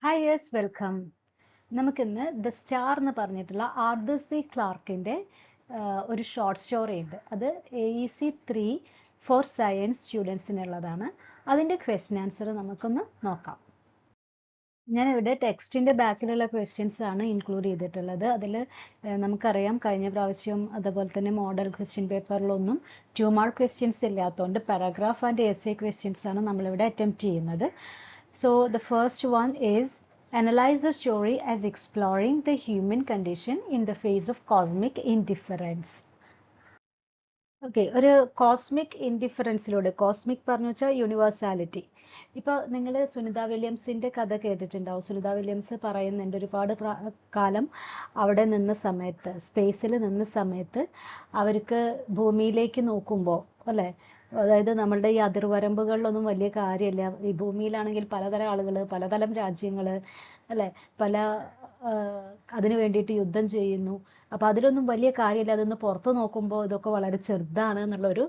Hi yes welcome. നമുക്കിന്ന് the star എന്ന് പറഞ്ഞിട്ടുള്ള ആർതർ സി ക്ലാർക്കിൻ്റെ ഒരു ഷോർട്ട് സ്റ്റോറി ഉണ്ട്. അത് AEC 3 ഫോർ സയൻസ് സ്റ്റുഡൻസിനുള്ളതാണ്. അതിൻ്റെ ക്വസ്റ്റ്യൻ ആൻസർ നമുക്കൊന്ന് നോക്കാം. ഞാനിവിടെ ടെക്സ്റ്റിൻ്റെ ബാക്കിലുള്ള ക്വസ്റ്റ്യൻസ് ആണ് ഇൻക്ലൂഡ് ചെയ്തിട്ടുള്ളത്. അതിൽ നമുക്കറിയാം കഴിഞ്ഞ പ്രാവശ്യം അതുപോലെ തന്നെ മോഡൽ ക്വസ്റ്റ്യൻ പേപ്പറിലൊന്നും 2 മാർക്ക് ക്വസ്റ്റ്യൻസ് ഇല്ലാത്തതുകൊണ്ട് പാരാഗ്രാഫ് ആൻഡ് എസ്സേ ക്വസ്റ്റ്യൻസ് ആണ് നമ്മളിവിടെ അറ്റംപ്റ്റ് ചെയ്യുന്നത്. So the first one is analyze the story as exploring the human condition in the face of cosmic indifference. Okay, ഒരു കോസ്മിക് ഇൻഡിഫറൻസിലൂടെ, കോസ്മിക് പറഞ്ഞു വെച്ചാൽ universality. ഇപ്പോൾ നിങ്ങൾ സുനിത വില്യംസിൻ്റെ കഥ കേട്ടിട്ടുണ്ടാവും. സുനിത വില്യംസ് പറയുന്നുണ്ട് ഒരുപാട് കാലം അവിടെ നിന്ന സമയത്ത്, സ്പേസിൽ നിന്ന സമയത്ത് അവർക്ക് ഭൂമിയിലേക്ക് നോക്കുമ്പോൾ അല്ലേ, അതായത് നമ്മളുടെ ഈ അതിർവരമ്പുകളിലൊന്നും വലിയ കാര്യമില്ല. ഈ ഭൂമിയിലാണെങ്കിൽ പലതരം ആളുകൾ, പലതരം രാജ്യങ്ങൾ അല്ലേ, പല അതിനു വേണ്ടിയിട്ട് യുദ്ധം ചെയ്യുന്നു. അപ്പോൾ അതിലൊന്നും വലിയ കാര്യമില്ല. അതൊന്ന് പുറത്ത് നോക്കുമ്പോൾ ഇതൊക്കെ വളരെ ചെറുതാണ് എന്നുള്ളൊരു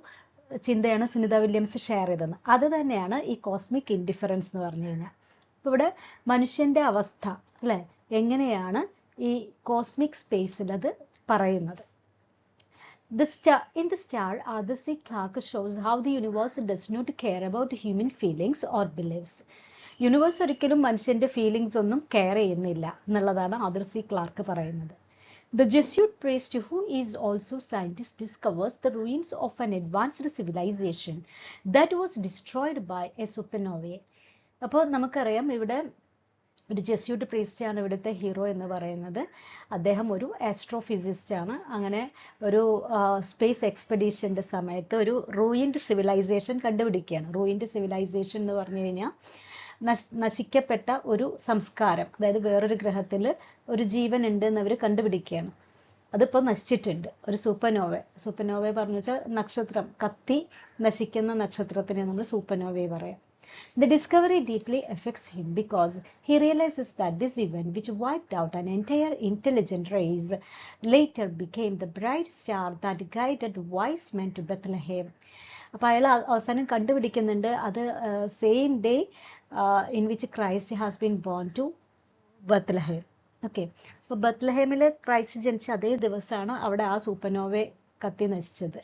ചിന്തയാണ് സുനിത വില്യംസ് ഷെയർ ചെയ്തത്. അത് തന്നെയാണ് ഈ കോസ്മിക് ഇൻഡിഫറൻസ് എന്ന് പറഞ്ഞു കഴിഞ്ഞാൽ. ഇപ്പോൾ ഇവിടെ മനുഷ്യൻ്റെ അവസ്ഥ അല്ലേ, എങ്ങനെയാണ് ഈ കോസ്മിക് സ്പേസിൽ അത് പറയുന്നത്. In the star, Arthur C. Clarke shows how the universe does not care about human feelings or beliefs. Universe ഒരിക്കലും മനുഷ്യൻ്റെ ഫീലിങ്സ് ഒന്നും കെയർ ചെയ്യുന്നില്ല എന്നുള്ളതാണ് ആർതർ സി ക്ലാർക്ക് പറയുന്നത്. The Jesuit priest, who is also scientist, discovers the ruins of an advanced civilization that was destroyed by a supernova. അപ്പോൾ നമുക്കറിയാം ഇവിടെ ഒരു ജെസ്യൂട്ട് പ്രീസ്റ്റ് ആണ് ഇവിടുത്തെ ഹീറോ എന്ന് പറയുന്നത്. അദ്ദേഹം ഒരു ആസ്ട്രോഫിസിസ്റ്റ് ആണ്. അങ്ങനെ ഒരു സ്പേസ് എക്സ്പെഡീഷൻ്റെ സമയത്ത് ഒരു റൂയിൻഡ് സിവിലൈസേഷൻ കണ്ടുപിടിക്കുകയാണ്. റൂയിൻഡ് സിവിലൈസേഷൻ എന്ന് പറഞ്ഞു കഴിഞ്ഞാൽ നശിക്കപ്പെട്ട ഒരു സംസ്കാരം, അതായത് വേറൊരു ഗ്രഹത്തിൽ ഒരു ജീവൻ ഉണ്ട് എന്ന് അവർ കണ്ടുപിടിക്കുകയാണ്. അതിപ്പോൾ നശിച്ചിട്ടുണ്ട്. ഒരു സൂപ്പർനോവ പറഞ്ഞു വെച്ചാൽ നക്ഷത്രം കത്തി നശിക്കുന്ന നക്ഷത്രത്തിനെ നമ്മൾ സൂപ്പർനോവയെ പറയാം. The discovery deeply affects him because he realizes that this event, which wiped out an entire intelligent race, later became the bright star that guided the wise men to Bethlehem. അപ്പോൾ അയാൾ അവസാനം കണ്ടുപിടിക്കുന്നുണ്ട് അത് same day in which Christ has been born to Bethlehem. Okay, അപ്പോൾ ബത്ലഹേമിൽ Christ ജനിച്ച അതേ ദിവസമാണ് അവിടെ ആ സൂപ്പർനോവെ കത്തി നശിച്ചത്.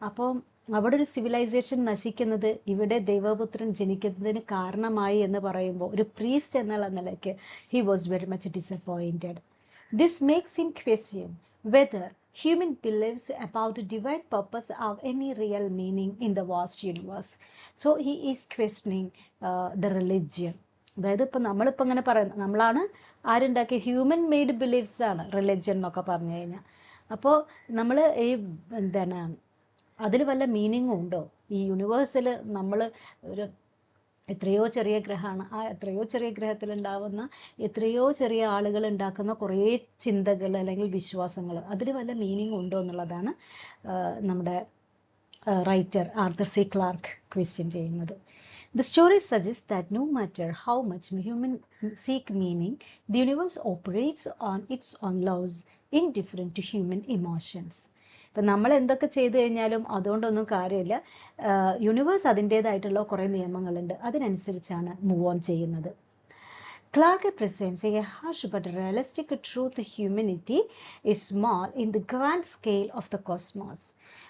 അപ്പോൾ അവിടെ ഒരു സിവിലൈസേഷൻ നശിക്കുന്നത് ഇവിടെ ദൈവപുത്രൻ ജനിക്കുന്നതിന് കാരണമായി എന്ന് പറയുമ്പോൾ ഒരു പ്രീസ്റ്റ് എന്നുള്ള നിലയ്ക്ക് he was very much disappointed. This makes him question whether human beliefs about divine purpose have any real meaning in the vast universe. So he is questioning the religion. അതായത് ഇപ്പം നമ്മളിപ്പോൾ ഇങ്ങനെ പറയുന്നത്, നമ്മളാണ് ആരുണ്ടാക്കിയ ഹ്യൂമൻ മെയ്ഡ് ബിലീഫ്സ് ആണ് religion എന്നൊക്കെ പറഞ്ഞു കഴിഞ്ഞാൽ. അപ്പോൾ നമ്മൾ ഈ എന്താണ് അതിൽ വല്ല മീനിങ്ങും ഉണ്ടോ? ഈ യൂണിവേഴ്സിൽ നമ്മൾ ഒരു എത്രയോ ചെറിയ ഗ്രഹമാണ്, ആ എത്രയോ ചെറിയ ഗ്രഹത്തിൽ ഉണ്ടാവുന്ന എത്രയോ ചെറിയ ആളുകൾ ഉണ്ടാക്കുന്ന കുറേ ചിന്തകൾ അല്ലെങ്കിൽ വിശ്വാസങ്ങൾ, അതിൽ വല്ല മീനിങ് ഉണ്ടോ എന്നുള്ളതാണ് നമ്മുടെ writer Arthur C Clarke question ചെയ്യുന്നത്. The story suggests that no matter how much humans seek meaning, the universe operates on its own laws, indifferent to human emotions. ഇപ്പം നമ്മൾ എന്തൊക്കെ ചെയ്തു കഴിഞ്ഞാലും അതുകൊണ്ടൊന്നും കാര്യമില്ല. യൂണിവേഴ്സ് അതിൻ്റേതായിട്ടുള്ള കുറേ നിയമങ്ങളുണ്ട്, അതിനനുസരിച്ചാണ് മൂവ് ഓൺ ചെയ്യുന്നത്. Clarke presents a harsh but realistic truth: humanity is small in the grand scale of the cosmos.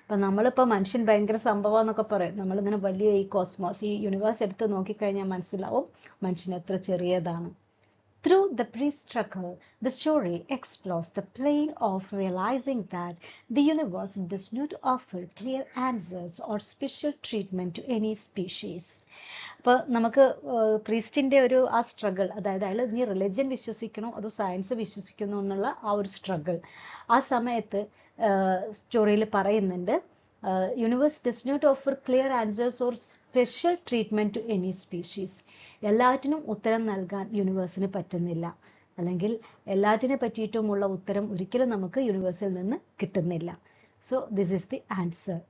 അപ്പം നമ്മളിപ്പോൾ മനുഷ്യൻ ഭയങ്കര സംഭവം എന്നൊക്കെ പറയും. നമ്മളിങ്ങനെ വലിയ ഈ കോസ്മോസ്, ഈ യൂണിവേഴ്സ് എടുത്ത് നോക്കിക്കഴിഞ്ഞാൽ മനസ്സിലാവും മനുഷ്യൻ എത്ര ചെറിയതാണ്. Through the pre-struggle, the story explores the plane of realizing that the universe does not offer clear answers or special treatment to any species. അപ്പോൾ നമുക്ക് പ്രീസ്റ്റിൻ്റെ ഒരു ആ സ്ട്രഗിൾ, അതായത് അയാൾ ഇനി റിലിജ്യൻ വിശ്വസിക്കണോ അതോ സയൻസ് വിശ്വസിക്കണോ എന്നുള്ള ആ ഒരു സ്ട്രഗിൾ ആ സമയത്ത് സ്റ്റോറിയിൽ പറയുന്നുണ്ട്. Universe does not offer clear answers or special treatment to any species. എല്ലാറ്റിനും ഉത്തരം നൽകാൻ യൂണിവേഴ്സിന് പറ്റുന്നില്ല, അല്ലെങ്കിൽ എല്ലാറ്റിനെ പറ്റിയിട്ടുമുള്ള ഉത്തരം ഒരിക്കലും നമുക്ക് യൂണിവേഴ്സിൽ നിന്ന് കിട്ടുന്നില്ല. So this is the answer.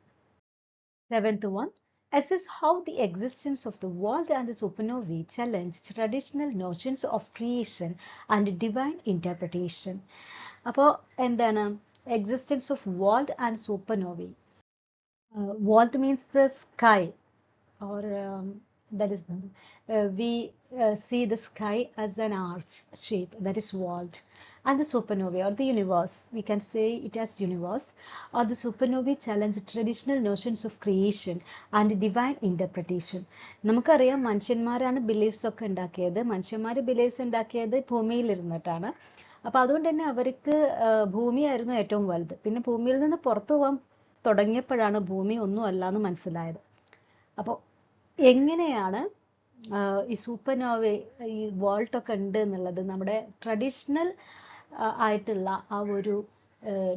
7th one, assess how the existence of the world and the supernovae challenge traditional notions of creation and divine interpretation. അപ്പോൾ എന്താണ് existence of world and supernova? World means the sky or that is we see the sky as an arch shape, that is vault. And the supernovae or the universe, we can say it as universe, or the supernovae challenge traditional notions of creation and divine interpretation. നമുക്കറിയാം മനുഷ്യന്മാരാണ് beliefs ഒക്കെ ഉണ്ടാക്കിയത്. മനുഷ്യന്മാർ beliefs ഉണ്ടാക്കിയത് ഭൂമിയിൽ ഇരുന്നിട്ടാണ്. അപ്പോൾ അതുകൊണ്ട് തന്നെ അവർക്ക് ഭൂമിയായിരുന്നു ഏറ്റവും വലുത്. പിന്നെ ഭൂമിയിൽ നിന്ന് പുറത്തു പോകാൻ തുടങ്ങിയപ്പോഴാണ് ഭൂമി ഒന്നും അല്ല എന്ന് മനസ്സിലായത്. അപ്പോൾ എങ്ങനെയാണ് ഈ സൂപ്പർനോവ ഈ വേൾഡ് ഒക്കെ ഉണ്ട് എന്നുള്ളത് നമ്മുടെ ട്രഡീഷണൽ ആയിട്ടുള്ള ആ ഒരു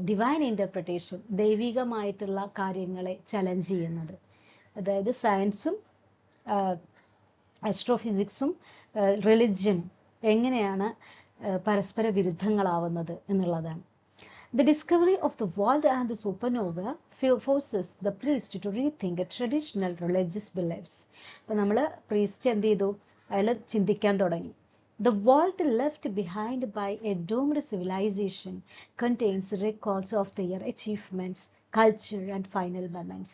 ഡിവൈൻ ഇൻ്റർപ്രിട്ടേഷൻ, ദൈവികമായിട്ടുള്ള കാര്യങ്ങളെ ചലഞ്ച് ചെയ്യുന്നത്. അതായത് സയൻസും ആസ്ട്രോഫിസിക്സും റിലിജ്യനും എങ്ങനെയാണ് പരസ്പര വിരുദ്ധങ്ങളാവുന്നത് എന്നുള്ളതാണ്. The discovery of the world and the supernova forces the priest to rethink traditional religious beliefs. അപ്പോൾ നമ്മൾ പ്രീസ്റ്റ് എന്ത് ചെയ്തു? അയാൾ ചിന്തിക്കാൻ തുടങ്ങി. The world left behind by a doomed civilization contains records of their achievements, culture and final moments.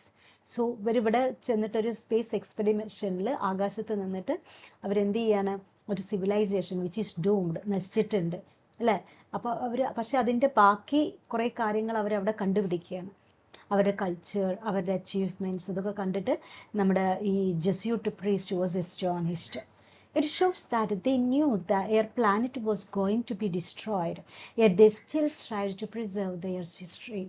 So ഇവരിവിടെ ചെന്നിട്ടൊരു space എക്സ്പെഡിഷനിൽ ആകാശത്ത് നിന്നിട്ട് അവരെന്ത് ചെയ്യാണ്? ഒരു സിവിലൈസേഷൻ വിച്ച് ഈസ് ഡൂംഡ്, നശിച്ചിട്ടുണ്ട് അല്ലേ? അപ്പോൾ പക്ഷെ അതിൻ്റെ ബാക്കി കുറേ കാര്യങ്ങൾ അവരവിടെ കണ്ടുപിടിക്കുകയാണ്. അവരുടെ കൾച്ചർ, അവരുടെ അച്ചീവ്മെൻറ്റ്സ്, ഇതൊക്കെ കണ്ടിട്ട് നമ്മുടെ ഈ Jesuit priest was astonished. It shows that they knew that their planet was going to be destroyed, yet they still tried to preserve their history.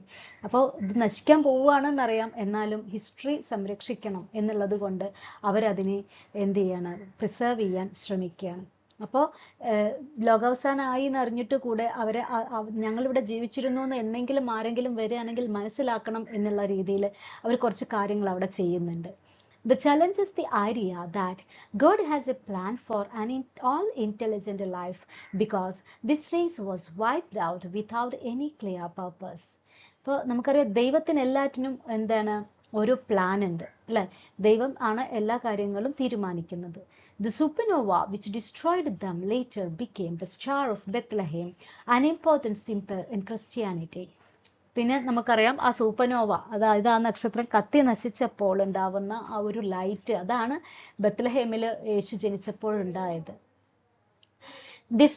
അപ്പോൾ ഇത് നശിക്കാൻ പോവുകയാണെന്നറിയാം, എന്നാലും ഹിസ്റ്ററി സംരക്ഷിക്കണം എന്നുള്ളത് കൊണ്ട് അവരതിനെ എന്ത് ചെയ്യാണ്? പ്രിസർവ് ചെയ്യാൻ ശ്രമിക്കുകയാണ്. അപ്പോൾ ലോകാവസാനമായി എന്നറിഞ്ഞിട്ട് കൂടെ അവരെ ഞങ്ങളിവിടെ ജീവിച്ചിരുന്നു എന്ന് എന്നെങ്കിലും ആരെങ്കിലും വരികയാണെങ്കിൽ മനസ്സിലാക്കണം എന്നുള്ള രീതിയിൽ അവർ കുറച്ച് കാര്യങ്ങൾ അവിടെ ചെയ്യുന്നുണ്ട്. The challenge is the idea that God has a plan for an all intelligent life because this race was wiped out without any clear purpose. ഇപ്പോൾ നമുക്കറിയാം ദൈവത്തിന് എല്ലാറ്റിനും എന്താണ്? ഒരു പ്ലാൻ ഉണ്ട് അല്ലേ? ദൈവം ആണ് എല്ലാ കാര്യങ്ങളും തീരുമാനിക്കുന്നത്. The supernova which destroyed them later became the Star of Bethlehem, an important symbol in Christianity. പിന്നെ നമുക്കറിയാം ആ സൂപ്പർനോവ, അതായത് ആ നക്ഷത്രം കത്തി നശിച്ചപ്പോൾ ഉണ്ടാവുന്ന ആ ഒരു ലൈറ്റ്, അതാണ് ബത്ലഹേമിൽ യേശു ജനിച്ചപ്പോൾ ഉണ്ടായത്. This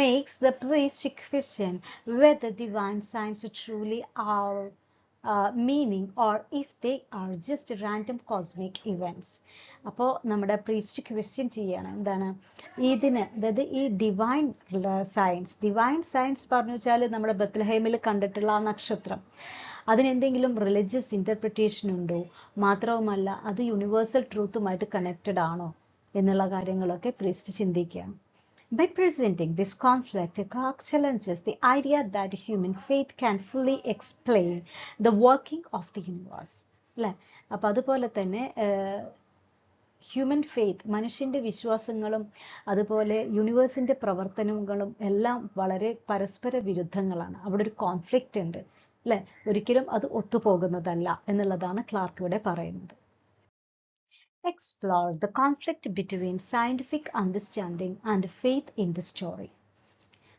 makes the priest question whether divine signs truly are meaning or if they are just random cosmic events. അപ്പോൾ നമ്മുടെ പ്രീസ്റ്റ് ക്വസ്റ്റ്യൻ ചെയ്യാണ് എന്താണ് ഇതിന്, അതായത് ഈ ഡിവൈൻ സയൻസ് പറഞ്ഞു വെച്ചാൽ നമ്മുടെ ബത്ലഹേമിൽ കണ്ടിട്ടുള്ള ആ നക്ഷത്രം, അതിനെന്തെങ്കിലും റിലീജിയസ് ഇന്റർപ്രിട്ടേഷൻ ഉണ്ടോ? മാത്രവുമല്ല അത് യൂണിവേഴ്സൽ ട്രൂത്തുമായിട്ട് കണക്റ്റഡ് ആണോ എന്നുള്ള കാര്യങ്ങളൊക്കെ പ്രീസ്റ്റ് ചിന്തിക്കുകയാണ്. By presenting this conflict, Clark challenges the idea that human faith can fully explain the working of the universe. അല്ലേ? അപ്പം അതുപോലെ തന്നെ ഹ്യൂമൻ ഫെയ്ത്ത്, മനുഷ്യൻ്റെ വിശ്വാസങ്ങളും അതുപോലെ യൂണിവേഴ്സിൻ്റെ പ്രവർത്തനങ്ങളും എല്ലാം വളരെ പരസ്പര വിരുദ്ധങ്ങളാണ്. അവിടെ ഒരു കോൺഫ്ലിക്റ്റ് ഉണ്ട് അല്ലേ? ഒരിക്കലും അത് ഒത്തുപോകുന്നതല്ല എന്നുള്ളതാണ് ക്ലാർക്ക് ഇവിടെ പറയുന്നത്. Explore the conflict between scientific understanding and faith in the story.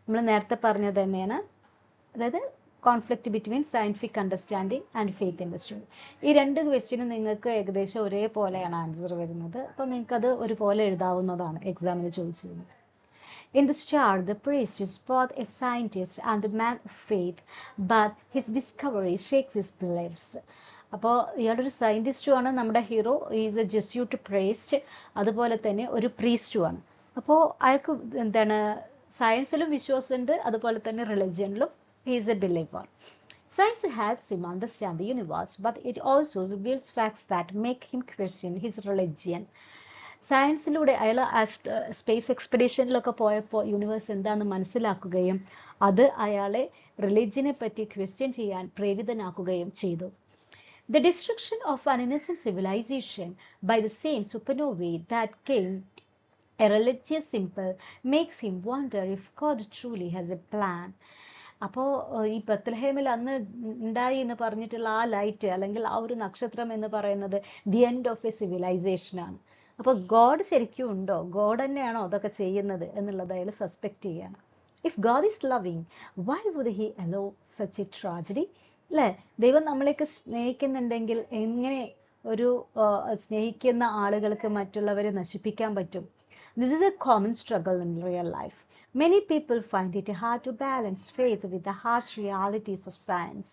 നമ്മൾ നേരത്തെ പറഞ്ഞത് തന്നെയാണ്, അതായത് conflict between scientific understanding and faith in the story. ഈ രണ്ട് ക്വസ്റ്റ്യനും നിങ്ങൾക്ക് ഏകദേശം ഒരേപോലെയാണ് ആൻസർ വരുന്നത്. അപ്പോൾ നിങ്ങൾക്കത് ഒരുപോലെ എഴുതാവുന്നതാണ് എക്സാമിന് ചോദിച്ചിരുന്നത്. In the Star, the priest is both a scientist and a man of faith, but his discovery shakes his beliefs. അപ്പോൾ ഇയാളൊരു സയൻറ്റിസ്റ്റുമാണ് നമ്മുടെ hero, is A Jesuit priest, അതുപോലെ തന്നെ ഒരു പ്രീസ്റ്റുമാണ്. അപ്പോൾ അയാൾക്ക് എന്താണ് സയൻസിലും വിശ്വാസമുണ്ട്, അതുപോലെ തന്നെ റിലിജിയനിലും is a believer. Science helps him understand the universe, but it also reveals facts that make him question his religion. സയൻസിലൂടെ അയാൾ സ്പേസ് എക്സ്പെഡീഷനിലൊക്കെ പോയപ്പോൾ യൂണിവേഴ്സ് എന്താണെന്ന് മനസ്സിലാക്കുകയും അത് അയാളെ റിലിജിയനെ പറ്റി ക്വസ്റ്റ്യൻ ചെയ്യാൻ പ്രേരിതനാക്കുകയും ചെയ്തു. The destruction of an innocent civilization by the same supernovae that came a religious symbol makes him wonder if God truly has a plan. അപ്പോൾ ഈ ബത്ലഹേമിൽ അന്ന് ഉണ്ടായി എന്ന് പറഞ്ഞിട്ടുള്ള ആ ലൈറ്റ് അല്ലെങ്കിൽ ആ ഒരു നക്ഷത്രം എന്ന് പറയുന്നത് ദി എൻഡ് ഓഫ് എ സിവിലൈസേഷനാണ്. അപ്പോൾ ഗോഡ് ശരിക്കും ഉണ്ടോ? ഗോഡ് തന്നെയാണോ അതൊക്കെ ചെയ്യുന്നത് എന്നുള്ളത് അയാൾ സസ്പെക്ട് ചെയ്യാണ്. If God is loving, why would he allow such a tragedy? അല്ലേ? ദൈവം നമ്മളെയൊക്കെ സ്നേഹിക്കുന്നുണ്ടെങ്കിൽ എങ്ങനെ ഒരു സ്നേഹിക്കുന്ന ആളുകൾക്ക് മറ്റുള്ളവരെ നശിപ്പിക്കാൻ പറ്റും? This is a common struggle in real life. Many people find it hard to balance faith with the harsh realities of science.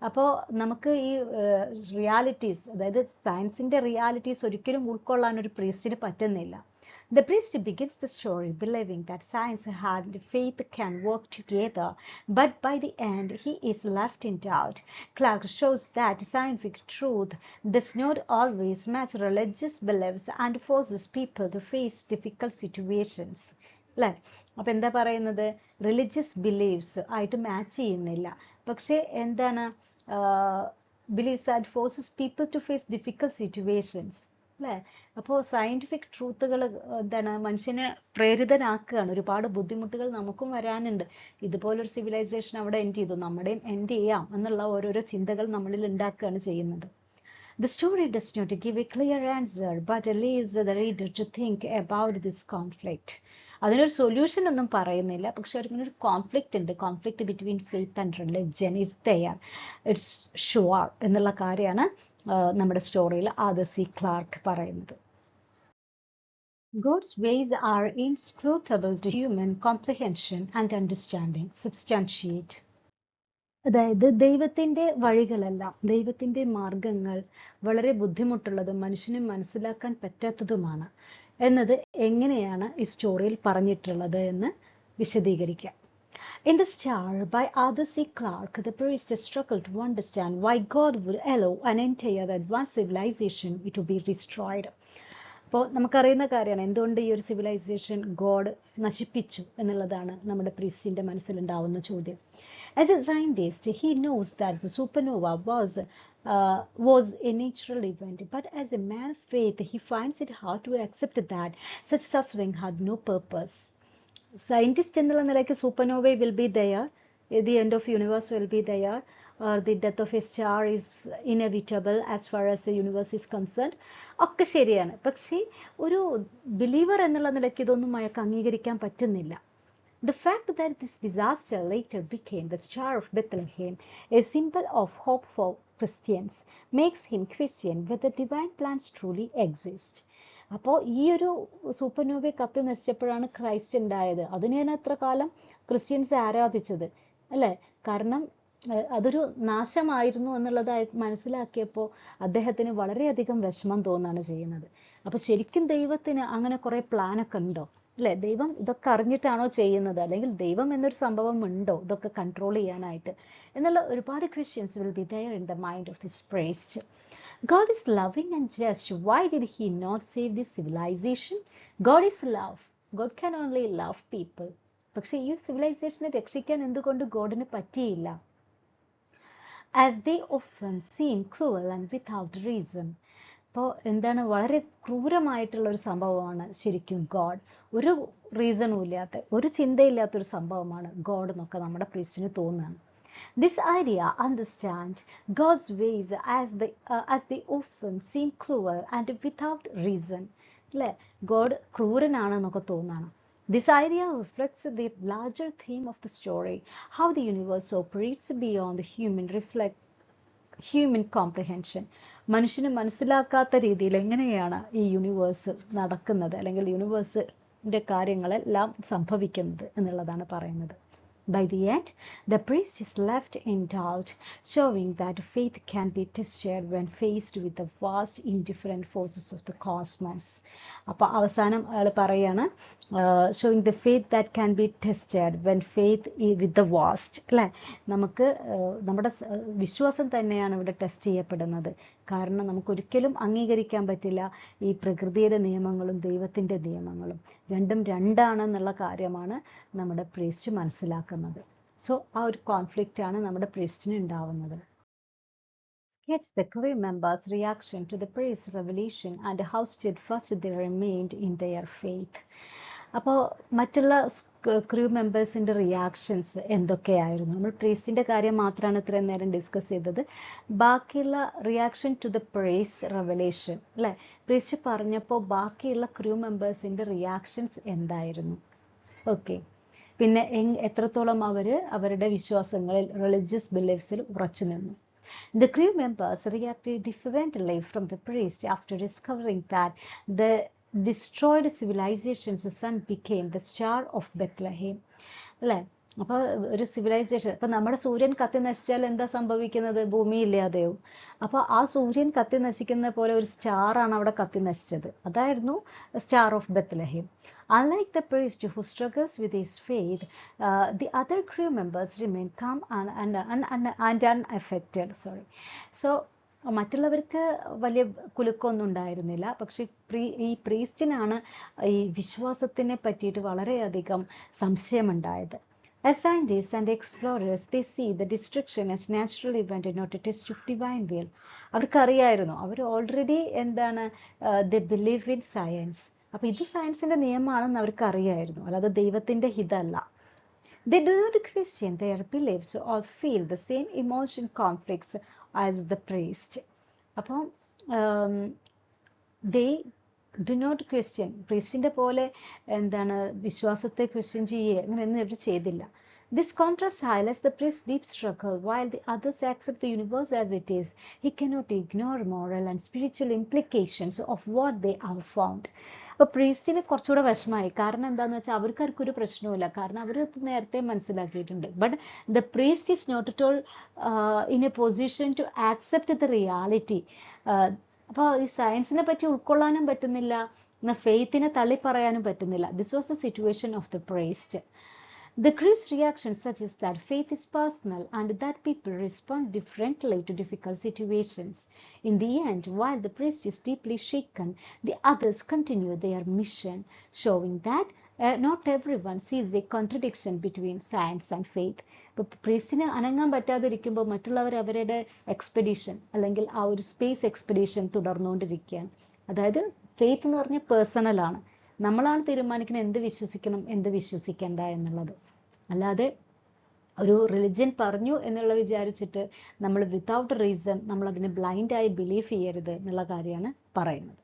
അപ്പോൾ നമുക്ക് ഈ റിയാലിറ്റീസ്, അതായത് സയൻസിന്റെ റിയാലിറ്റീസ് ഒരിക്കലും ഉൾക്കൊള്ളാൻ ഒരു പ്രീസ്റ്റിന് പറ്റുന്നില്ല. The priest begins the story believing that science and faith can work together, but by the end he is left in doubt. Clark shows that scientific truth does not always match religious beliefs and forces people to face difficult situations. അല്ലേ? അപ്പം എന്താ പറയുന്നത്? Religious beliefs ആയിട്ട് match ചെയ്യുന്നില്ല. പക്ഷേ എന്താണ് beliefs and forces people to face difficult situations. അല്ലേ? അപ്പോൾ സയന്റിഫിക് ട്രൂത്തുകൾ എന്താണ് മനുഷ്യനെ പ്രേരിതനാക്കുകയാണ്. ഒരുപാട് ബുദ്ധിമുട്ടുകൾ നമുക്കും വരാനുണ്ട്. ഇതുപോലൊരു സിവിലൈസേഷൻ അവിടെ എൻഡ് ചെയ്തു, നമ്മുടെയും എൻഡ് ചെയ്യാം എന്നുള്ള ഓരോരോ ചിന്തകൾ നമ്മളിൽ ഉണ്ടാക്കുകയാണ് ചെയ്യുന്നത്. The story does not give a clear answer, but leaves the reader to think about this conflict. അതിനൊരു സൊല്യൂഷൻ ഒന്നും പറയുന്നില്ല, പക്ഷെ ഒരു കോൺഫ്ലിക്റ്റ് ഉണ്ട്. Conflict between faith and religion is there, it's sure എന്നുള്ള കാര്യമാണ് നമ്മുടെ സ്റ്റോറിയിൽ ആർതർ സി ക്ലാർക്ക് പറയുന്നത്. God's ways are inscrutable to human comprehension and understanding. Substantiate. അതായത് ദൈവത്തിൻ്റെ വഴികളെല്ലാം, ദൈവത്തിൻ്റെ മാർഗങ്ങൾ വളരെ ബുദ്ധിമുട്ടുള്ളതും മനുഷ്യന് മനസ്സിലാക്കാൻ പറ്റാത്തതുമാണ് എന്നത് എങ്ങനെയാണ് ഈ സ്റ്റോറിയിൽ പറഞ്ഞിട്ടുള്ളത് എന്ന് വിശദീകരിക്കാം. In The Star by Arthur C. Clarke, the priest struggled to understand why God would allow an entire advanced civilization to be destroyed. അപ്പോൾ നമുക്കറിയുന്ന കാര്യമാണ് എന്തുകൊണ്ട് ഈ ഒരു സിവിലൈസേഷൻ ഗോഡ് നശിപ്പിച്ചു എന്നുള്ളതാണ് നമ്മുടെ പ്രീസ്റ്റിൻ്റെ മനസ്സിലുണ്ടാവുന്ന ചോദ്യം. As a scientist, he knows that the supernova was a natural event, but as a man of faith, he finds it hard to accept that such suffering had no purpose. Scientist എന്നുള്ള നിലയ്ക്ക് supernova will be there, the end of universe will be there, or the death of a star is inevitable as far as the universe is concerned. ഒക്കെ ശരിയാണ്. പക്ഷേ ഒരു believer എന്നുള്ള നിലയ്ക്ക് ഇതൊന്നും അയാൾക്ക് അംഗീകരിക്കാൻ പറ്റുന്നില്ല. The fact that this disaster later became the Star of Bethlehem, a symbol of hope for Christians, makes him question whether divine plans truly exist. അപ്പോൾ ഈ ഒരു സൂപ്പർനോവയെ കത്തി നശിച്ചപ്പോഴാണ് ക്രൈസ്റ്റ് ഉണ്ടായത്. അതിനെയാണ് എത്ര കാലം ക്രിസ്ത്യൻസ് ആരാധിച്ചത്, അല്ലേ? കാരണം അതൊരു നാശമായിരുന്നു എന്നുള്ളതായി മനസ്സിലാക്കിയപ്പോൾ അദ്ദേഹത്തിന് വളരെയധികം വിഷമം തോന്നുകയാണ് ചെയ്യുന്നത്. അപ്പോൾ ശരിക്കും ദൈവത്തിന് അങ്ങനെ കുറേ പ്ലാനൊക്കെ ഉണ്ടോ, അല്ലേ? ദൈവം ഇതൊക്കെ അറിഞ്ഞിട്ടാണോ ചെയ്യുന്നത്, അല്ലെങ്കിൽ ദൈവം എന്നൊരു സംഭവം ഉണ്ടോ ഇതൊക്കെ കൺട്രോൾ ചെയ്യാനായിട്ട് എന്നുള്ള ഒരുപാട് questions will be there in the mind of this priest. God is loving and just. Why did he not save this civilization? God is love. God can only love people. പക്ഷേ ഈ സിവിലൈസേഷനെ രക്ഷിക്കാൻ എന്തുകൊണ്ട് ഗോഡിന് പറ്റിയില്ല? As they often seem cruel and without reason. അപ്പോൾ എന്താണ്, വളരെ ക്രൂരമായിട്ടുള്ള ഒരു സംഭവമാണ് ശരിക്കും ഗോഡ്. ഒരു റീസണും ഇല്ലാത്ത, ഒരു ചിന്തയില്ലാത്തൊരു സംഭവമാണ് ഗോഡ് എന്നൊക്കെ നമ്മുടെ പ്രീസ്റ്റിന് തോന്നുകയാണ്. This idea understand God's ways as they often seem cruel and without reason. അല്ലേ? ഗോഡ് ക്രൂരനാണെന്നൊക്കെ തോന്നുകയാണ്. This idea reflects the larger theme of the story, how the universe operates beyond the human comprehension. മനുഷ്യന് മനസ്സിലാക്കാത്ത രീതിയിൽ എങ്ങനെയാണ് ഈ universe നടക്കുന്നത്, അല്ലെങ്കിൽ യൂണിവേഴ്സിൻ്റെ കാര്യങ്ങളെല്ലാം സംഭവിക്കുന്നത് എന്നുള്ളതാണ് പറയുന്നത്. By the end, the priest is left in doubt, showing that faith can be tested when faced with the vast indifferent forces of the cosmos. അപ്പോൾ അവസാനം അയാൾ പറയാണ്, showing the faith that can be tested when faith with the vast. അല്ലേ? നമുക്ക് നമ്മുടെ വിശ്വാസം തന്നെയാണ് ഇവിടെ ടെസ്റ്റ് ചെയ്യപ്പെടുന്നത്. കാരണം നമുക്കൊരിക്കലും അംഗീകരിക്കാൻ പറ്റില്ല ഈ പ്രകൃതിയുടെ നിയമങ്ങളും ദൈവത്തിൻ്റെ നിയമങ്ങളും. രണ്ടും രണ്ടാണെന്നുള്ള കാര്യമാണ് നമ്മുടെ പ്രീസ്റ്റ് മനസ്സിലാക്കുന്നത്. സോ ആ ഒരു കോൺഫ്ലിക്റ്റ് ആണ് നമ്മുടെ പ്രീസ്റ്റിന് ഉണ്ടാവുന്നത്. Sketch the crew members' reaction to the priest's revelation and how steadfast they remained in their faith. അപ്പോൾ മറ്റുള്ള ക്രൂ മെമ്പേഴ്സിൻ്റെ റിയാക്ഷൻസ് എന്തൊക്കെയായിരുന്നു? നമ്മൾ പ്രീസ്റ്റിൻ്റെ കാര്യം മാത്രമാണ് ഇത്രയും നേരം ഡിസ്കസ് ചെയ്തത്. ബാക്കിയുള്ള reaction to the priest revelation, അല്ലേ? പ്രീസ്റ്റ് പറഞ്ഞപ്പോൾ ബാക്കിയുള്ള ക്രൂ മെമ്പേഴ്സിൻ്റെ റിയാക്ഷൻസ് എന്തായിരുന്നു? ഓക്കെ, പിന്നെ എത്രത്തോളം അവരുടെ വിശ്വാസങ്ങളിൽ, റിലീജിയസ് ബിലീഫ്സിൽ ഉറച്ചു നിന്നു. The crew members reacted differently from the priest after discovering that the destroyed civilization's sun became the star of Bethlehem. അല്ലേ? അപ്പോൾ ഒരു സിവിലൈസേഷൻ, ഇപ്പം നമ്മുടെ സൂര്യൻ കത്തി നശിച്ചാൽ എന്താ സംഭവിക്കുന്നത്? ഭൂമി ഇല്ലാതെയാവും. അപ്പോൾ ആ സൂര്യൻ കത്തി നശിക്കുന്ന പോലെ ഒരു സ്റ്റാറാണ് അവിടെ കത്തി നശിച്ചത്. അതായിരുന്നു star of Bethlehem. Unlike the priest who struggles with his faith, the other crew members remain calm and unaffected. So മറ്റുള്ളവർക്ക് വലിയ കുലുക്കമൊന്നും ഉണ്ടായിരുന്നില്ല. പക്ഷെ ഈ പ്രീസ്റ്റിനാണ് ഈ വിശ്വാസത്തിനെ പറ്റിയിട്ട് വളരെയധികം സംശയമുണ്ടായത്. As scientists and explorers, they see the destruction as natural event and not a test of divine will. അവർക്കറിയായിരുന്നു, അവർ ഓൾറെഡി എന്താണ്, they believe in science. അപ്പോൾ ഇത് സയൻസിന്റെ നിയമമാണെന്ന് അവർക്ക് അറിയായിരുന്നു, അല്ലാതെ ദൈവത്തിന്റെ ഹിതമല്ല. They do not question their beliefs or feel the same emotion conflicts as the priest. അപ്പം they do not question, പ്രീസ്റ്റിന്റെ പോലെ എന്താണ് വിശ്വാസത്തെ ക്വസ്റ്റ്യൻ ചെയ്യുക അങ്ങനെയൊന്നും ഇവർ ചെയ്തില്ല. This contrast highlights the priest's deep struggle. While the others accept the universe as it is, he cannot ignore moral and spiritual implications of what they have found. അപ്പോൾ പ്രീസ്റ്റിന് കുറച്ചുകൂടെ വിഷമമായി. കാരണം എന്താണെന്ന് വെച്ചാൽ അവർക്കൊരു പ്രശ്നവുമില്ല, കാരണം അവർ നേരത്തെ മനസ്സിലാക്കിയിട്ടുണ്ട്. But the priest is not at all in a position to accept the reality. അപ്പോൾ ഈ സയൻസിനെ പറ്റി ഉൾക്കൊള്ളാനും പറ്റുന്നില്ല, എന്നാൽ ഫെയ്ത്തിനെ തള്ളിപ്പറയാനും പറ്റുന്നില്ല. This was the situation of the priest. The crew's reaction suggests that faith is personal and that people respond differently to difficult situations. In the end, while the priest is deeply shaken, the others continue their mission, showing that not everyone sees a contradiction between science and faith. ഇപ്പോൾ പ്രീസ്റ്റിന് അനങ്ങാൻ പറ്റാതിരിക്കുമ്പോൾ മറ്റുള്ളവർ അവരുടെ expedition അല്ലെങ്കിൽ ആ ഒരു space expedition തുടർന്നുകൊണ്ടിരിക്കുകയാണ്. അതായത് faith എന്ന് പറഞ്ഞാൽ പേഴ്സണലാണ്. നമ്മളാണ് തീരുമാനിക്കുന്നത് എന്ത് വിശ്വസിക്കണം എന്ത് വിശ്വസിക്കേണ്ട എന്നുള്ളത്. അല്ലാതെ ഒരു റിലിജ്യൻ പറഞ്ഞു എന്നുള്ള വിചാരിച്ചിട്ട് നമ്മൾ വിത്തൗട്ട് റീസൺ നമ്മൾ അതിനെ ബ്ലൈൻഡായി ബിലീവ് ചെയ്യരുത് എന്നുള്ള കാര്യമാണ് പറയുന്നത്.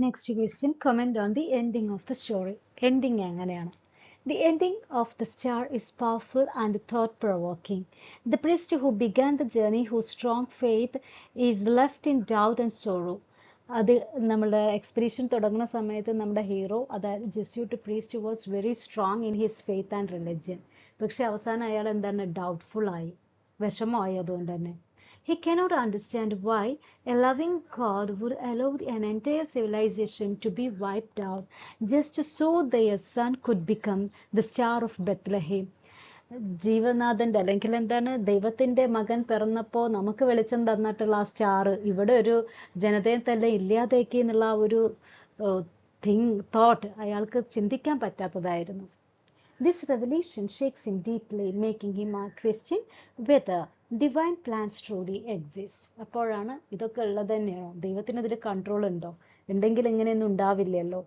Next question, comment on the ending of the story. Ending എങ്ങനെയാണ്? The ending of the star is powerful and thought-provoking. The priest who began the journey, whose strong faith is left in doubt and sorrow. അത് നമ്മുടെ expedition തുടങ്ങുന്ന സമയത്ത് നമ്മുടെ hero, അതായത് Jesuit priest, was very strong in his faith and religion. പക്ഷെ അവസാനം അയാൾ എന്താണ്, ഡൗട്ട്ഫുൾ ആയി, വിഷമമായി. അതുകൊണ്ട് തന്നെ he cannot understand why a loving God would allow an entire civilization to be wiped out just so their son could become the star of Bethlehem. ജീവനാഥന്റെ അല്ലെങ്കിൽ എന്താണ്, ദൈവത്തിന്റെ മകൻ പിറന്നപ്പോൾ നമുക്ക് വെളിച്ചം തന്നിട്ടുള്ള ആ സ്റ്റാർ ഇവിടെ ഒരു ജനതയെ തന്നെ ഇല്ലാതാക്കി എന്നുള്ള ഒരു തോട്ട് അയാൾക്ക് ചിന്തിക്കാൻ പറ്റാത്തതായിരുന്നു. This revelation shakes him deeply, making him question whether divine plans truly exist. അപ്പോഴാണ് ഇതൊക്കെ ഉള്ളത് തന്നെയാണോ, ദൈവത്തിന് ഇതിൽ കൺട്രോൾ ഉണ്ടോ, ഉണ്ടെങ്കിൽ ഇങ്ങനെയൊന്നും ഉണ്ടാവില്ലല്ലോ.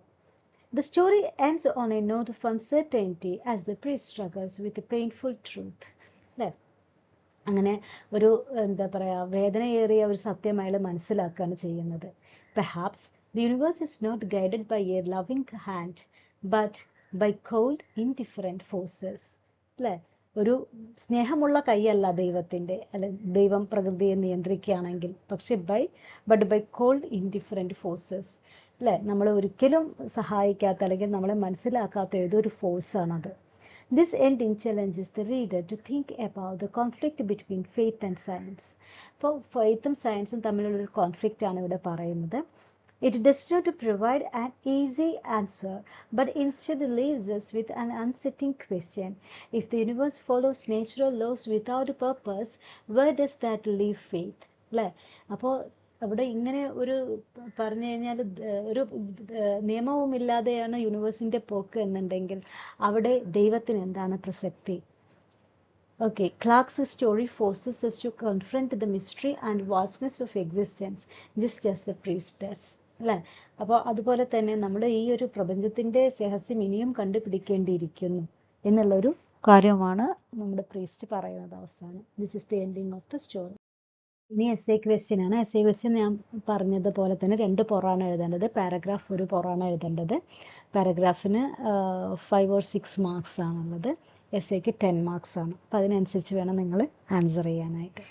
The story ends on a note of uncertainty as the priest struggles with a painful truth. അല്ലേ? അങ്ങനെ ഒരു എന്താ പറയുക, വേദനയേറിയ ഒരു സത്യം അയാൾ മനസ്സിലാക്കുകയാണ് ചെയ്യുന്നത്. Perhaps the universe is not guided by a loving hand, but by cold, indifferent forces. അല്ലേ? ഒരു സ്നേഹമുള്ള കൈയല്ല ദൈവത്തിൻ്റെ, അല്ല ദൈവം പ്രകൃതിയെ നിയന്ത്രിക്കുകയാണെങ്കിൽ, പക്ഷെ ബൈ കോൾഡ് ഇൻഡിഫറൻറ്റ് ഫോഴ്സസ്. അല്ലേ? നമ്മൾ ഒരിക്കലും സഹായിക്കാത്ത അല്ലെങ്കിൽ നമ്മളെ മനസ്സിലാക്കാത്ത ഏതൊരു ഫോഴ്സാണത്. This ending challenges the reader to think about the conflict between faith and science. അപ്പോൾ ഫെയ്ത്തും സയൻസും തമ്മിലുള്ള ഒരു കോൺഫ്ലിക്റ്റ് ആണ് ഇവിടെ പറയുന്നത്. It does not provide an easy answer, but instead leaves us with an unsettling question. If the universe follows natural laws without purpose, where does that leave faith? അല്ലേ? അപ്പോൾ അവിടെ ഇങ്ങനെ ഒരു പറഞ്ഞു കഴിഞ്ഞാൽ ഒരു നിയമവുമില്ലാതെയാണ് യൂണിവേഴ്സിന്റെ പോക്ക് എന്നുണ്ടെങ്കിൽ അവിടെ ദൈവത്തിന് എന്താണ് പ്രസക്തി? Okay, Clark's story forces us to confront the mystery and vastness of existence, just as the priest does. അല്ലേ? അപ്പോൾ അതുപോലെ തന്നെ നമ്മുടെ ഈ ഒരു പ്രപഞ്ചത്തിന്റെ രഹസ്യം ഇനിയും കണ്ടുപിടിക്കേണ്ടിയിരിക്കുന്നു എന്നുള്ളൊരു കാര്യമാണ് നമ്മുടെ പ്രീസ്റ്റ് പറയുന്നത് അവസാനം. This is the ending of the story. ഇനി എസ് എ ക്വസ്റ്റ്യൻ ആണ്. എസ് എ ക്വസ്റ്റ്യൻ ഞാൻ പറഞ്ഞതുപോലെ തന്നെ 2 പുറാണ് എഴുതേണ്ടത്. പാരഗ്രാഫ് 1 പുറാണ് എഴുതേണ്ടത്. പാരഗ്രാഫിന് 5 or 6 മാർക്സ് ആണുള്ളത്. എസ് എക്ക് 10 മാർക്സ് ആണ്. അപ്പം അതിനനുസരിച്ച് വേണം നിങ്ങൾ ആൻസർ ചെയ്യാനായിട്ട്.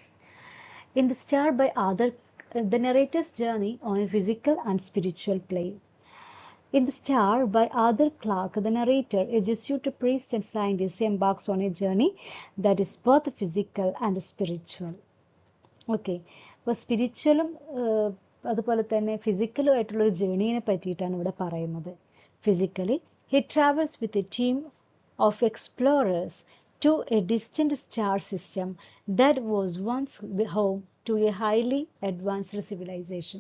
In The Star by Arthur, the narrator's journey on a physical and spiritual plane. In The Star by Arthur Clarke, the narrator, a Jesuit priest and scientist, embarks on a journey that is both physical and spiritual. Okay, അപ്പോൾ സ്പിരിച്വലും അതുപോലെ തന്നെ ഫിസിക്കലും ആയിട്ടുള്ളൊരു ജേർണീനെ പറ്റിയിട്ടാണ് ഇവിടെ പറയുന്നത്. Physically he travels with a team of explorers to a distant star system that was once home to a highly advanced civilization.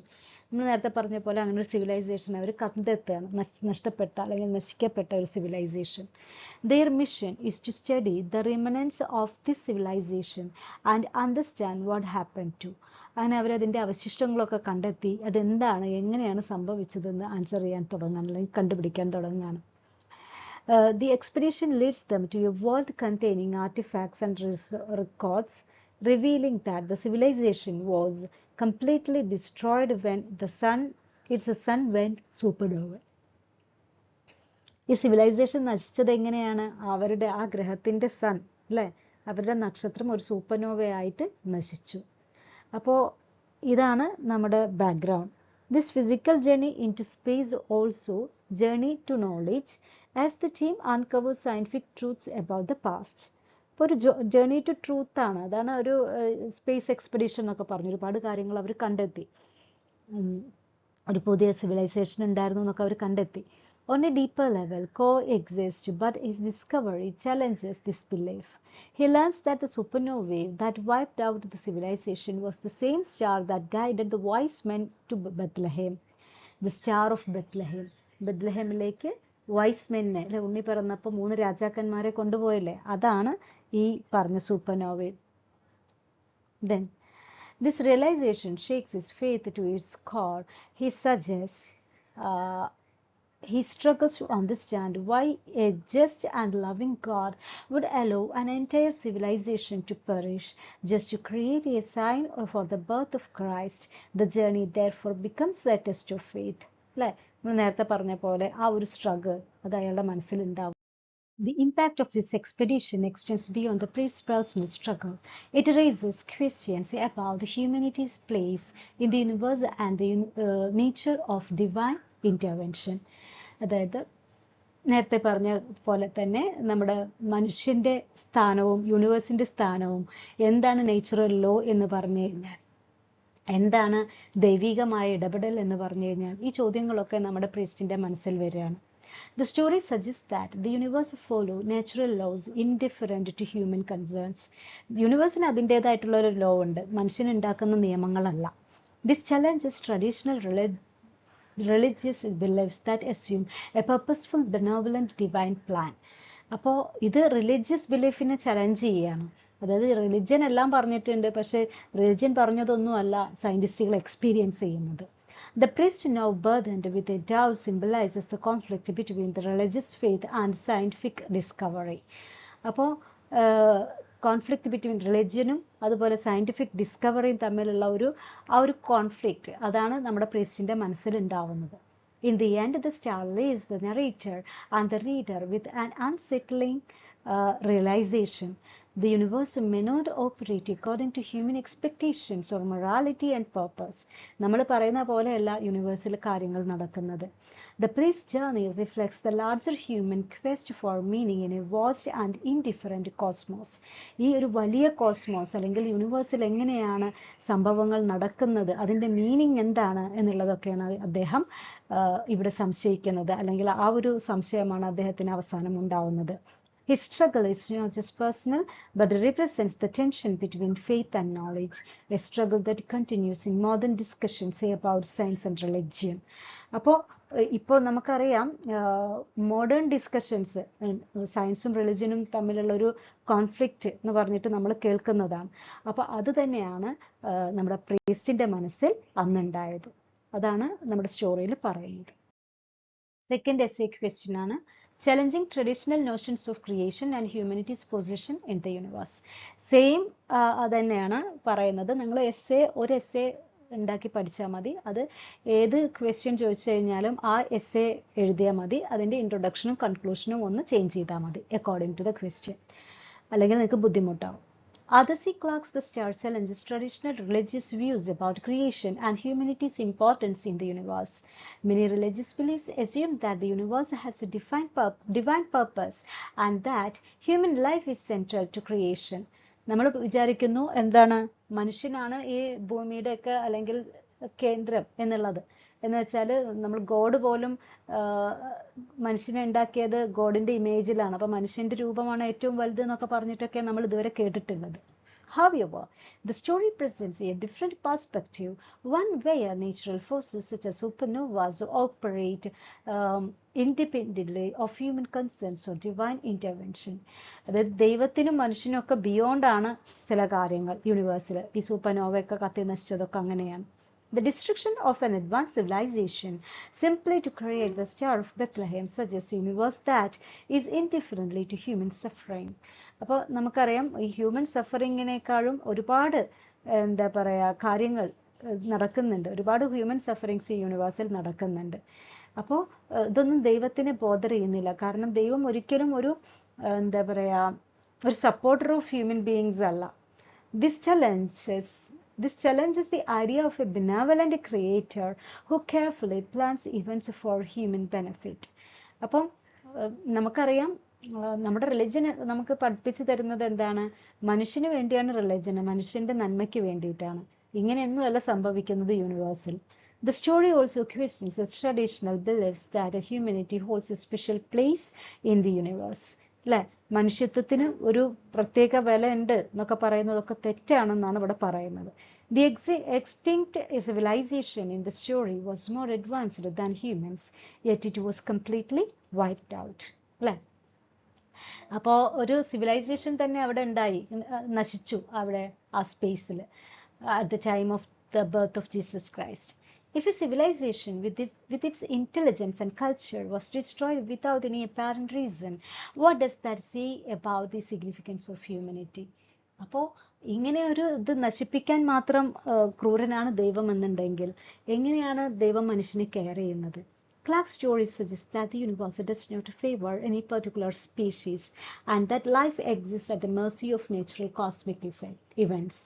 നമ്മൾ നേരത്തെ പറഞ്ഞ പോലെ അങ്ങനെ ഒരു സിവിലൈസേഷൻ അവർ കണ്ടെത്തുകയാണ്, നഷ്ടപ്പെട്ട അല്ലെങ്കിൽ നശിക്കപ്പെട്ട ഒരു civilisation. Their mission is to study the remnants of this civilization and understand what happened to. അങ്ങനെ അവരതിൻ്റെ അവശിഷ്ടങ്ങളൊക്കെ കണ്ടെത്തി അതെന്താണ്, എങ്ങനെയാണ് സംഭവിച്ചതെന്ന് ആൻസർ ചെയ്യാൻ തുടങ്ങുകയാണ് അല്ലെങ്കിൽ കണ്ടുപിടിക്കാൻ തുടങ്ങുകയാണ്. The expedition leads them to a world containing artifacts and records, revealing that the civilization was completely destroyed when its sun went supernova. ഈ സിവിലൈസേഷൻ നശിച്ചത് എങ്ങനെയാണ്? അവരുടെ ആ ഗ്രഹത്തിൻ്റെ സൺ അല്ലേ, അവരുടെ നക്ഷത്രം ഒരു സൂപ്പർനോവയായിട്ട് നശിച്ചു. അപ്പോൾ ഇതാണ് നമ്മുടെ background. This physical journey into space also journey to knowledge as the team uncovers scientific truths about the past. ഇപ്പോൾ ഒരു ജേർണി ടു ട്രൂത്ത് ആണ്. അതാണ് ഒരു സ്പേസ് എക്സ്പെഡിഷൻ എന്നൊക്കെ പറഞ്ഞു. ഒരുപാട് കാര്യങ്ങൾ അവർ കണ്ടെത്തി. ഒരു പുതിയ സിവിലൈസേഷൻ ഉണ്ടായിരുന്നു എന്നൊക്കെ അവർ കണ്ടെത്തി. On a deeper level, coexist, but his discovery challenges this belief. He learns that the supernova that wiped out the civilization was the same star that guided the wise men to Bethlehem. The Star of Bethlehem. ബത്ലഹേമിലേക്ക് wise മെന്നെ അല്ലെ, ഉണ്ണി പിറന്നപ്പോൾ 3 രാജാക്കന്മാരെ കൊണ്ടുപോയില്ലേ, അതാണ് ഈ പറഞ്ഞ supernova. Then, this realization shakes his faith to its core. He suggests he struggles to understand why a just and loving God would allow an entire civilization to perish just to create a sign for the birth of Christ. The journey therefore becomes a test of faith. അല്ലേ, നമ്മൾ നേരത്തെ പറഞ്ഞ പോലെ ആ ഒരു struggle അത് അയാളുടെ മനസ്സിലുണ്ടാവും. The impact of this expedition extends beyond the priest's personal struggle. It raises questions about humanity's place in the universe and the nature of divine intervention. അതായത് നേരത്തെ പറഞ്ഞ പോലെ തന്നെ നമ്മുടെ മനുഷ്യൻ്റെ സ്ഥാനവും യൂണിവേഴ്സിൻ്റെ സ്ഥാനവും എന്താണ് നേച്ചുറൽ ലോ എന്ന് പറഞ്ഞു കഴിഞ്ഞാൽ, എന്താണ് ദൈവികമായ ഇടപെടൽ എന്ന് പറഞ്ഞു കഴിഞ്ഞാൽ, ഈ ചോദ്യങ്ങളൊക്കെ നമ്മുടെ പ്രീസ്റ്റിൻ്റെ മനസ്സിൽ വരികയാണ്. The story suggests that the universe follow natural laws indifferent to human concerns. യൂണിവേഴ്സിന് അതിൻ്റേതായിട്ടുള്ള ഒരു ലോ ഉണ്ട്, മനുഷ്യനുണ്ടാക്കുന്ന നിയമങ്ങളല്ല. This challenges traditional religious beliefs that assume a purposeful, benevolent divine plan. അപ്പോൾ ഇത് റിലീജിയസ് ബിലീഫിനെ ചലഞ്ച് ചെയ്യുകയാണ്. അതായത് റിലിജ്യൻ എല്ലാം പറഞ്ഞിട്ടുണ്ട്, പക്ഷേ റിലിജ്യൻ പറഞ്ഞതൊന്നുമല്ല സയൻറ്റിസ്റ്റുകൾ എക്സ്പീരിയൻസ് ചെയ്യുന്നത്. The priest, now burdened with a doubt, symbolizes the conflict between the religious faith and scientific discovery. അപ്പോൾ conflict between റിലിജ്യനും അതുപോലെ സയൻറ്റിഫിക് ഡിസ്കവറിയും തമ്മിലുള്ള ആ ഒരു കോൺഫ്ലിക്റ്റ് അതാണ് നമ്മുടെ പ്രീസ്റ്റിൻ്റെ മനസ്സിലുണ്ടാവുന്നത്. In the end, the star leaves the narrator and the reader with an unsettling realization. The universe may not operate according to human expectations or morality and purpose. നമ്മൾ പറയുന്ന പോലെയല്ല യൂണിവേഴ്സിൽ കാര്യങ്ങൾ നടക്കുന്നത്. The priest's journey reflects the larger human quest for meaning in a vast and indifferent cosmos. ഈ ഒരു വലിയ cosmos അല്ലെങ്കിൽ യൂണിവേഴ്സിൽ എങ്ങനെയാണ് സംഭവങ്ങൾ നടക്കുന്നത്, അതിൻ്റെ മീനിങ് എന്താണ് എന്നുള്ളതൊക്കെയാണ് അദ്ദേഹം ഇവിടെ സംശയിക്കുന്നത്, അല്ലെങ്കിൽ ആ ഒരു സംശയമാണ് അദ്ദേഹത്തിന് അവസാനം ഉണ്ടാവുന്നത്. His struggle is not just personal, but represents the tension between faith and knowledge, a struggle that continues in modern discussions about science and religion. ഇപ്പോൾ നമുക്കറിയാം മോഡേൺ ഡിസ്കഷൻസ് സയൻസും റിലിജനും തമ്മിലുള്ള ഒരു കോൺഫ്ലിക്റ്റ് എന്ന് പറഞ്ഞിട്ട് നമ്മൾ കേൾക്കുന്നതാണ്. അപ്പോൾ അത് തന്നെയാണ് നമ്മുടെ പ്രീസ്റ്റിൻ്റെ മനസ്സിൽ അന്നുണ്ടായത്. അതാണ് നമ്മുടെ സ്റ്റോറിയിൽ പറയുന്നത്. സെക്കൻഡ് എസ്സേ ക്വസ്റ്റ്യൻ ആണ് challenging traditional notions of creation and humanity's position in the universe. Same അതന്നെയാണ് പറയുന്നത്. നിങ്ങൾ ഒരു എസ്സേ ഉണ്ടാക്കി പഠിച്ചാൽ മതി. അത് ഏത് ക്വസ്റ്റ്യൻ ചോദിച്ചു കഴിഞ്ഞാലും ആ എസ്സേ എഴുതിയാൽ മതി. അതിൻ്റെ ഇൻട്രൊഡക്ഷനും കൺക്ലൂഷനും ഒന്ന് ചേഞ്ച് ചെയ്താൽ മതി അക്കോർഡിംഗ് ടു ദ ക്വസ്റ്റ്യൻ, അല്ലെങ്കിൽ നിങ്ങൾക്ക് ബുദ്ധിമുട്ടാവും. Arthur C. Clarke's The Star challenges traditional religious views about creation and humanity's importance in the universe. Many religious beliefs assume that the universe has a divine purpose and that human life is central to creation. നമ്മൾ വിചാരിക്കുന്നു എന്താണ് മനുഷ്യനാണ് ഈ ഭൂമിയുടെയൊക്കെ അല്ലെങ്കിൽ കേന്ദ്രം എന്നുള്ളത്. എന്ന് വെച്ചാൽ നമ്മൾ ഗോഡ് പോലും മനുഷ്യനെ ഉണ്ടാക്കിയത് ഗോഡിന്റെ ഇമേജിലാണ്. അപ്പൊ മനുഷ്യന്റെ രൂപമാണ് ഏറ്റവും വലുത് എന്നൊക്കെ പറഞ്ഞിട്ടൊക്കെ നമ്മൾ ഇതുവരെ കേട്ടിട്ടുള്ളത്. However, the story presents a different perspective, one where natural forces such as supernovas operate independently of human concerns or divine intervention. അതായത് ദൈവത്തിനും മനുഷ്യനും ഒക്കെ ബിയോണ്ട് ആണ് ചില കാര്യങ്ങൾ യൂണിവേഴ്സിൽ. ഈ സൂപ്പർനോവയൊക്കെ കത്തി നശിച്ചതൊക്കെ അങ്ങനെയാണ്. The destruction of an advanced civilization simply to create the Star of Bethlehem suggests a universe that is indifferently to human suffering. അപ്പോൾ നമുക്കറിയാം ഈ ഹ്യൂമൻ സഫറിങ്ങിനേക്കാളും ഒരുപാട് എന്താ പറയുക കാര്യങ്ങൾ നടക്കുന്നുണ്ട്. ഒരുപാട് ഹ്യൂമൻ സഫറിങ്സ് ഈ യൂണിവേഴ്സിൽ നടക്കുന്നുണ്ട്. അപ്പോൾ ഇതൊന്നും ദൈവത്തിനെ ബോധർ ചെയ്യുന്നില്ല. കാരണം ദൈവം ഒരിക്കലും ഒരു എന്താ പറയുക ഒരു സപ്പോർട്ടർ ഓഫ് ഹ്യൂമൻ ബീയിങ്സ് അല്ല. This challenges the idea of a benevolent creator who carefully plans events for human benefit. അപ്പം നമുക്കറിയാം നമ്മുടെ റിലിജൻ നമുക്ക് പഠിപ്പിച്ചു തരുന്നത് എന്താണ്? മനുഷ്യന് വേണ്ടിയാണ് റിലിജൻ, മനുഷ്യന്റെ നന്മയ്ക്ക് വേണ്ടിയിട്ടാണ്. ഇങ്ങനെയൊന്നുമല്ല സംഭവിക്കുന്നത് യൂണിവേഴ്സിൽ. The story also questions the traditional beliefs that humanity holds a special place in the universe. അല്ലെ, മനുഷ്യത്വത്തിന് ഒരു പ്രത്യേക വില ഉണ്ട് എന്നൊക്കെ പറയുന്നതൊക്കെ തെറ്റാണെന്നാണ് ഇവിടെ പറയുന്നത്. The extinct civilization in the story was more advanced than humans, yet it was completely wiped out. അല്ലെ, അപ്പോൾ ഒരു സിവിലൈസേഷൻ തന്നെ അവിടെ ഉണ്ടായി, നശിച്ചു അവിടെ ആ സ്പേസിൽ at the time of the birth of Jesus Christ. If a civilization with its intelligence and culture was destroyed without any apparent reason, what does that say about the significance of humanity? അപ്പോൾ ഇങ്ങനെ ഒരു ഇത് നശിപ്പിക്കാൻ മാത്രം ക്രൂരനാണ് ദൈവം എന്നുണ്ടെങ്കിൽ എങ്ങനെയാണ് ദൈവം മനുഷ്യനെ കെയർ ചെയ്യുന്നത്? Clarke's story suggests that the universe does not favor any particular species and that life exists at the mercy of natural cosmic events.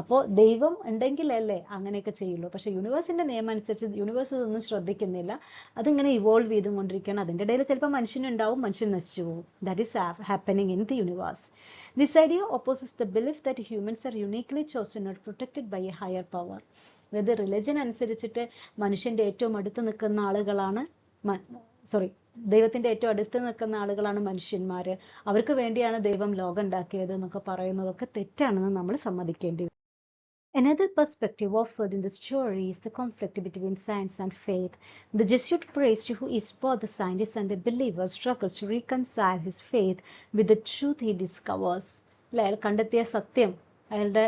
അപ്പോൾ ദൈവം ഉണ്ടെങ്കിലല്ലേ അങ്ങനെയൊക്കെ ചെയ്യുള്ളൂ. പക്ഷെ യൂണിവേഴ്സിന്റെ നിയമം അനുസരിച്ച് യൂണിവേഴ്സ് ഇതൊന്നും ശ്രദ്ധിക്കുന്നില്ല. അതിങ്ങനെ ഇവോൾവ് ചെയ്തുകൊണ്ടിരിക്കുകയാണ്. അതിൻ്റെ ഇടയിൽ ചിലപ്പോൾ മനുഷ്യനുണ്ടാവും, മനുഷ്യൻ നശിച്ചു പോകും. That is happening in the universe. This idea opposes the belief that humans are uniquely chosen or protected by a higher power. അതായത് റിലിജൻ അനുസരിച്ചിട്ട് മനുഷ്യന്റെ ഏറ്റവും അടുത്ത് നിൽക്കുന്ന ആളുകളാണ് ദൈവത്തിന്റെ ഏറ്റവും അടുത്ത് നിൽക്കുന്ന ആളുകളാണ് മനുഷ്യന്മാര്. അവർക്ക് വേണ്ടിയാണ് ദൈവം ലോകം ഉണ്ടാക്കിയത് എന്നൊക്കെ പറയുന്നതൊക്കെ തെറ്റാണെന്ന് നമ്മൾ സമ്മതിക്കേണ്ടി വരും. Another perspective offered in the story is the conflict between science and faith. The Jesuit priest, who is both a scientist and a believer, struggles to reconcile his faith with the truth he discovers. അയാൾ കണ്ടെത്തിയ സത്യം അയാളുടെ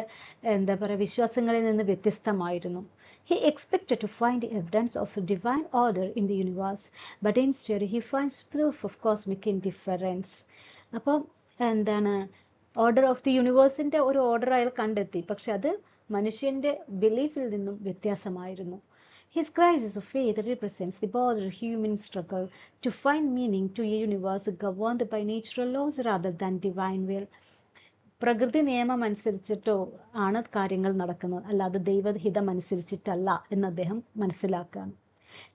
എന്താ പറയുക വിശ്വാസങ്ങളിൽ നിന്ന് വ്യത്യസ്തമായിരുന്നു. He expected to find evidence of a divine order in the universe, but instead he finds proof of cosmic indifference. അപ്പം എന്താണ് ഓർഡർ ഓഫ് ദി യൂണിവേഴ്സിന്റെ ഒരു ഓർഡർ അയാൾ കണ്ടെത്തി, പക്ഷെ അത് മനുഷ്യന്റെ ബിലീഫിൽ നിന്നും വ്യത്യാസമായിരുന്നു. His crisis of faith represents the broader human struggle to find meaning to a universe governed by natural laws rather than divine will. പ്രകൃതി നിയമം അനുസരിച്ചിട്ടോ ആണ് കാര്യങ്ങൾ നടക്കുന്നത്, അല്ലാതെ ദൈവഹിതം അനുസരിച്ചിട്ടല്ല എന്ന് അദ്ദേഹം മനസ്സിലാക്കുകയാണ്.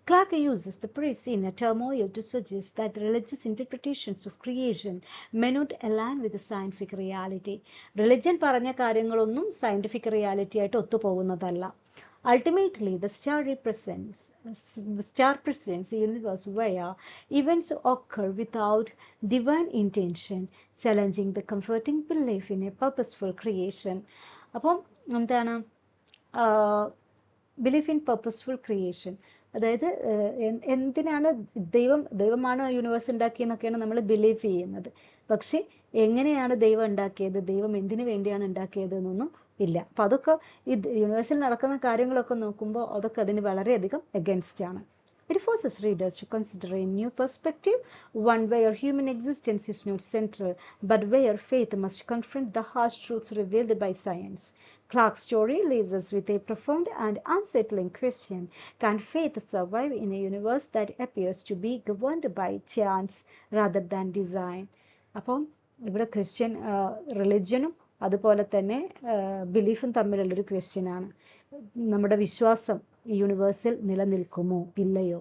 Clarke uses the priests in a turmoil to suggest that religious interpretations of creation may not align with the scientific reality. Religion പറഞ്ഞ കാര്യങ്ങളൊന്നും scientific reality ആയിട്ട് ഒത്തുപോകുന്നതല്ല. Ultimately, the star presents a universe where events occur without divine intention, challenging the comforting belief in a purposeful creation. അപ്പം എന്താണ് belief in purposeful creation, അതായത് എന്തിനാണ് ദൈവമാണ് universe ഉണ്ടാക്കിയെന്നൊക്കെയാണ് നമ്മൾ believe ചെയ്യുന്നത്. പക്ഷെ എങ്ങനെയാണ് ദൈവം ഉണ്ടാക്കിയത്, ദൈവം എന്തിനു വേണ്ടിയാണ് ഉണ്ടാക്കിയത് എന്നൊന്നും ഇല്ല. അപ്പൊ അതൊക്കെ ഈ യൂണിവേഴ്സിൽ നടക്കുന്ന കാര്യങ്ങളൊക്കെ നോക്കുമ്പോൾ അതൊക്കെ അതിന് വളരെയധികം എഗൻസ്റ്റ് ആണ്. It forces readers to consider a new perspective, one where human existence is not central, but where faith must confront the harsh truths revealed by science. Clarke's story leaves us with a profound and unsettling question: can faith survive in a universe that appears to be governed by chance rather than design? അപ്പം ഇവിടെ Christian റിലിജനും അതുപോലെ തന്നെ ബിലീഫും തമ്മിലുള്ളൊരു question ആണ്. നമ്മുടെ വിശ്വാസം ഈ യൂണിവേഴ്സിൽ നിലനിൽക്കുമോ ഇല്ലയോ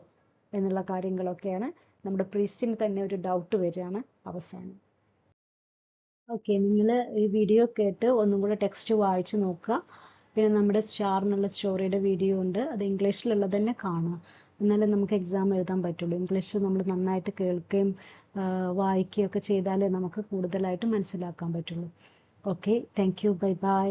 എന്നുള്ള കാര്യങ്ങളൊക്കെയാണ്. നമ്മുടെ പ്രീസ്റ്റിന് തന്നെ ഒരു ഡൗട്ട് വരികയാണ് അവസാനം. ഓക്കെ, നിങ്ങൾ ഈ വീഡിയോ കേട്ട് ഒന്നും കൂടെ ടെക്സ്റ്റ് വായിച്ച് നോക്കുക. പിന്നെ നമ്മുടെ സ്റ്റാർ എന്നുള്ള സ്റ്റോറിയുടെ വീഡിയോ ഉണ്ട്, അത് ഇംഗ്ലീഷിലുള്ളത് തന്നെ കാണുക. എന്നാലേ നമുക്ക് എക്സാം എഴുതാൻ പറ്റുള്ളൂ. ഇംഗ്ലീഷ് നമ്മൾ നന്നായിട്ട് കേൾക്കുകയും വായിക്കുകയൊക്കെ ചെയ്താലേ നമുക്ക് കൂടുതലായിട്ട് മനസ്സിലാക്കാൻ പറ്റുള്ളൂ. Okay, thank you, bye bye.